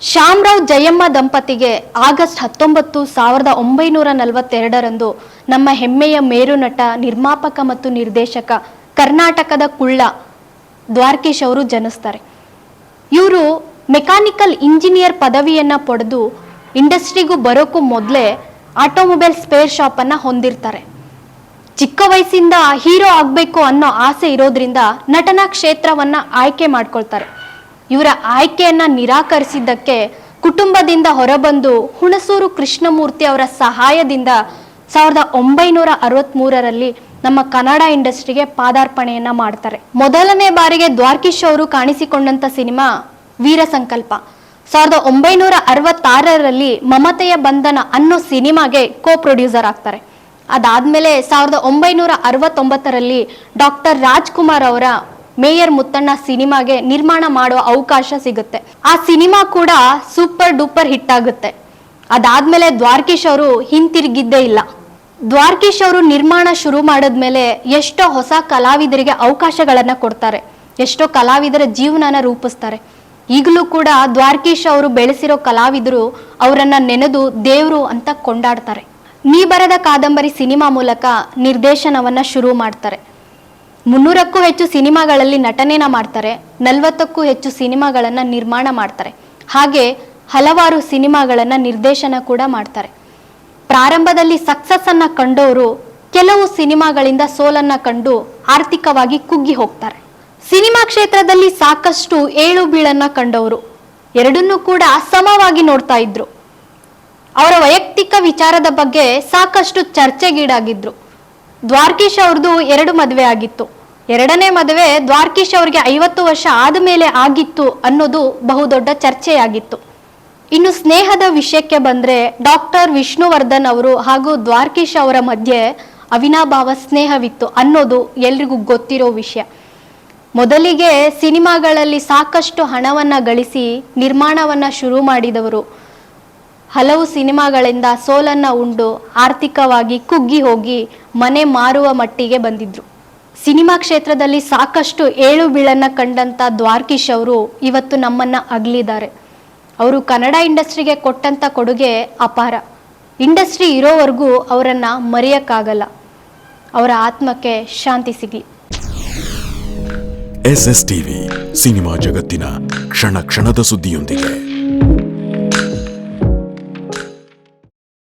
ಶ್ಯಾಮರಾವ್ ಜಯಮ್ಮ ದಂಪತಿಗೆ ಆಗಸ್ಟ್ 19, 1942ರಂದು ನಮ್ಮ ಹೆಮ್ಮೆಯ ಮೇರುನಟ, ನಿರ್ಮಾಪಕ ಮತ್ತು ನಿರ್ದೇಶಕ, ಕರ್ನಾಟಕದ ಕುಳ್ಳ ದ್ವಾರಕೀಶ್ ಅವರು ಜನಿಸ್ತಾರೆ. ಇವರು ಮೆಕ್ಯಾನಿಕಲ್ ಇಂಜಿನಿಯರ್ ಪದವಿಯನ್ನ ಪಡೆದು ಇಂಡಸ್ಟ್ರಿಗೂ ಬರೋಕ್ಕೂ ಮೊದಲೇ ಆಟೋಮೊಬೈಲ್ ಸ್ಪೇರ್ ಶಾಪ್ ಅನ್ನ ಹೊಂದಿರ್ತಾರೆ. ಚಿಕ್ಕ ವಯಸ್ಸಿಂದ ಹೀರೋ ಆಗಬೇಕು ಅನ್ನೋ ಆಸೆ ಇರೋದ್ರಿಂದ ನಟನಾ ಕ್ಷೇತ್ರವನ್ನ ಆಯ್ಕೆ ಮಾಡ್ಕೊಳ್ತಾರೆ. ಇವರ ಆಯ್ಕೆಯನ್ನ ನಿರಾಕರಿಸಿದ್ದಕ್ಕೆ ಕುಟುಂಬದಿಂದ ಹೊರಬಂದು ಹುಣಸೂರು ಕೃಷ್ಣಮೂರ್ತಿ ಅವರ ಸಹಾಯದಿಂದ 1963ರಲ್ಲಿ ನಮ್ಮ ಕನ್ನಡ ಇಂಡಸ್ಟ್ರಿಗೆ ಪಾದಾರ್ಪಣೆಯನ್ನ ಮಾಡ್ತಾರೆ. ಮೊದಲನೇ ಬಾರಿಗೆ ದ್ವಾರಕೀಶ್ ಅವರು ಕಾಣಿಸಿಕೊಂಡಂತ ಸಿನಿಮಾ ವೀರ ಸಂಕಲ್ಪ. 1966ರಲ್ಲಿ ಮಮತೆಯ ಬಂಧನ ಅನ್ನೋ ಸಿನಿಮಾಗೆ ಕೋ ಪ್ರೊಡ್ಯೂಸರ್ ಆಗ್ತಾರೆ. ಅದಾದ್ಮೇಲೆ 1969ರಲ್ಲಿ ಡಾಕ್ಟರ್ ರಾಜ್ಕುಮಾರ್ ಅವರ ಮೇಯರ್ ಮುತ್ತಣ್ಣ ಸಿನಿಮಾಗೆ ನಿರ್ಮಾಣ ಮಾಡುವ ಅವಕಾಶ ಸಿಗುತ್ತೆ. ಆ ಸಿನಿಮಾ ಕೂಡ ಸೂಪರ್ ಡೂಪರ್ ಹಿಟ್ ಆಗುತ್ತೆ. ಅದಾದ್ಮೇಲೆ ದ್ವಾರಕೀಶ್ ಅವರು ಹಿಂತಿರುಗಿದ್ದೇ ಇಲ್ಲ. ದ್ವಾರಕೀಶ್ ಅವರು ನಿರ್ಮಾಣ ಶುರು ಮಾಡಿದ್ಮೇಲೆ ಎಷ್ಟೋ ಹೊಸ ಕಲಾವಿದರಿಗೆ ಅವಕಾಶಗಳನ್ನ ಕೊಡ್ತಾರೆ, ಎಷ್ಟೋ ಕಲಾವಿದರ ಜೀವನನ ರೂಪಿಸ್ತಾರೆ. ಈಗಲೂ ಕೂಡ ದ್ವಾರಕೀಶ್ ಅವರು ಬೆಳೆಸಿರೋ ಕಲಾವಿದರು ಅವರನ್ನ ನೆನೆದು ದೇವ್ರು ಅಂತ ಕೊಂಡಾಡ್ತಾರೆ. ನೀ ಬರೆದ ಕಾದಂಬರಿ ಸಿನಿಮಾ ಮೂಲಕ ನಿರ್ದೇಶನವನ್ನ ಶುರು ಮಾಡ್ತಾರೆ. 300ಕ್ಕೂ ಹೆಚ್ಚು ಸಿನಿಮಾಗಳಲ್ಲಿ ನಟನೆನ ಮಾಡ್ತಾರೆ. 40ಕ್ಕೂ ಹೆಚ್ಚು ಸಿನಿಮಾಗಳನ್ನ ನಿರ್ಮಾಣ ಮಾಡ್ತಾರೆ. ಹಾಗೆ ಹಲವಾರು ಸಿನಿಮಾಗಳನ್ನ ನಿರ್ದೇಶನ ಕೂಡ ಮಾಡ್ತಾರೆ. ಪ್ರಾರಂಭದಲ್ಲಿ ಸಕ್ಸಸ್ ಅನ್ನ ಕಂಡವರು ಕೆಲವು ಸಿನಿಮಾಗಳಿಂದ ಸೋಲನ್ನ ಕಂಡು ಆರ್ಥಿಕವಾಗಿ ಕುಗ್ಗಿ ಹೋಗ್ತಾರೆ. ಸಿನಿಮಾ ಕ್ಷೇತ್ರದಲ್ಲಿ ಸಾಕಷ್ಟು ಏಳು ಬೀಳನ್ನ ಕಂಡವರು ಎರಡನ್ನೂ ಕೂಡ ಸಮವಾಗಿ ನೋಡ್ತಾ ಇದ್ರು. ಅವರ ವೈಯಕ್ತಿಕ ವಿಚಾರದ ಬಗ್ಗೆ ಸಾಕಷ್ಟು ಚರ್ಚೆಗೀಡಾಗಿದ್ರು. ದ್ವಾರಕೀಶ್ ಅವ್ರದ್ದು 2 ಮದುವೆ ಆಗಿತ್ತು. 2ನೇ ಮದುವೆ ದ್ವಾರಕೀಶ್ ಅವ್ರಿಗೆ 50 ವರ್ಷ ಆದಮೇಲೆ ಆಗಿತ್ತು ಅನ್ನೋದು ಬಹುದೊಡ್ಡ ಚರ್ಚೆಯಾಗಿತ್ತು. ಇನ್ನು ಸ್ನೇಹದ ವಿಷಯಕ್ಕೆ ಬಂದ್ರೆ ಡಾಕ್ಟರ್ ವಿಷ್ಣುವರ್ಧನ್ ಅವರು ಹಾಗೂ ದ್ವಾರಕೀಶ್ ಅವರ ಮಧ್ಯೆ ಅವಿನಾಭಾವ ಸ್ನೇಹವಿತ್ತು ಅನ್ನೋದು ಎಲ್ರಿಗೂ ಗೊತ್ತಿರೋ ವಿಷಯ. ಮೊದಲಿಗೆ ಸಿನಿಮಾಗಳಲ್ಲಿ ಸಾಕಷ್ಟು ಹಣವನ್ನ ಗಳಿಸಿ ನಿರ್ಮಾಣವನ್ನ ಶುರು ಮಾಡಿದವರು ಹಲವು ಸಿನಿಮಾಗಳಿಂದ ಸೋಲನ್ನ ಉಂಡು ಆರ್ಥಿಕವಾಗಿ ಕುಗ್ಗಿ ಹೋಗಿ ಮನೆ ಮಾರುವ ಮಟ್ಟಿಗೆ ಬಂದಿದ್ರು. ಸಿನಿಮಾ ಕ್ಷೇತ್ರದಲ್ಲಿ ಸಾಕಷ್ಟು ಏಳು ಬೀಳನ್ನ ಕಂಡಂತ ದ್ವಾರಕೀಶ್ ಅವರು ಇವತ್ತು ನಮ್ಮನ್ನ ಅಗಲಿದ್ದಾರೆ. ಅವರು ಕನ್ನಡ ಇಂಡಸ್ಟ್ರಿಗೆ ಕೊಟ್ಟಂತ ಕೊಡುಗೆ ಅಪಾರ. ಇಂಡಸ್ಟ್ರಿ ಇರೋವರೆಗೂ ಅವರನ್ನ ಮರೆಯಕ್ಕಾಗಲ್ಲ. ಅವರ ಆತ್ಮಕ್ಕೆ ಶಾಂತಿ ಸಿಗಲಿ. SS ಟಿವಿ ಸಿನಿಮಾ ಜಗತ್ತಿನ ಕ್ಷಣ ಕ್ಷಣದ ಸುದ್ದಿಯೊಂದಿಗೆ.